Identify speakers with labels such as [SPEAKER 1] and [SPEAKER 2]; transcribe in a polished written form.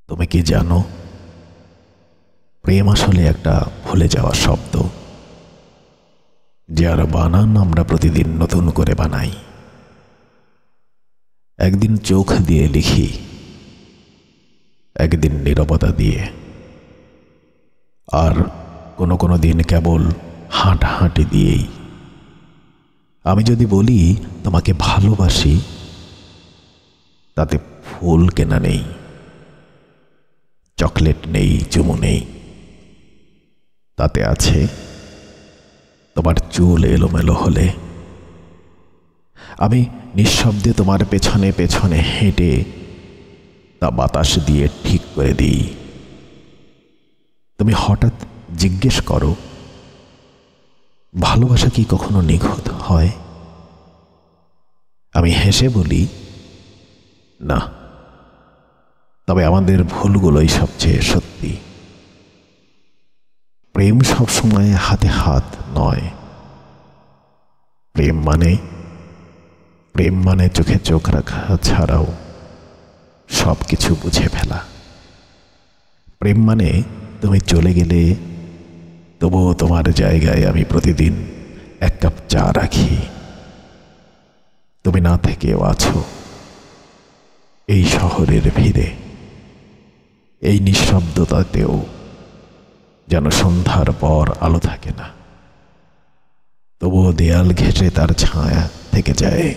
[SPEAKER 1] তুমি কি জানো, প্রেম আসলে একটা ভুলে যাওয়া শব্দ, যার বানান আমরা প্রতিদিন নতুন করে বানাই। একদিন চোখ দিয়ে লিখি, একদিন নীরবতা দিয়ে, আর কোনো কোনো দিন কেবল হাঁটাহাঁটি দিয়েই। আমি যদি বলি তোমাকে ভালোবাসি, তাতে ফুল কেনা নেই, চকলেট নেই, চুমু নেই। তাতে আছে তোমার চুল এলোমেলো হলে আমি নিঃশব্দে তোমার পেছনে পেছনে হেঁটে তা বাতাস দিয়ে ঠিক করে দিই। তুমি হঠাৎ জিজ্ঞেস করো, ভালোবাসা কি কখনো নিখুঁত হয়? আমি হেসে বলি, না, তবে আমাদের ভুলগুলোই সবচেয়ে সত্যি। প্রেম সবসময় হাতে হাত নয়। প্রেম মানে চোখে চোখ রাখা ছাড়াও সব কিছু বুঝে ফেলা। প্রেম মানে তুমি চলে গেলে তবুও তোমার জায়গায় আমি প্রতিদিন এক কাপ চা রাখি। তুমি না থেকেও আছো এই শহরের ভিড়ে, এই নিঃশব্দতাতেও যেন সন্ধ্যার পর আলো থাকে না, তবুও দেয়াল ঘেঁষে তার ছায়া থেকে যায়।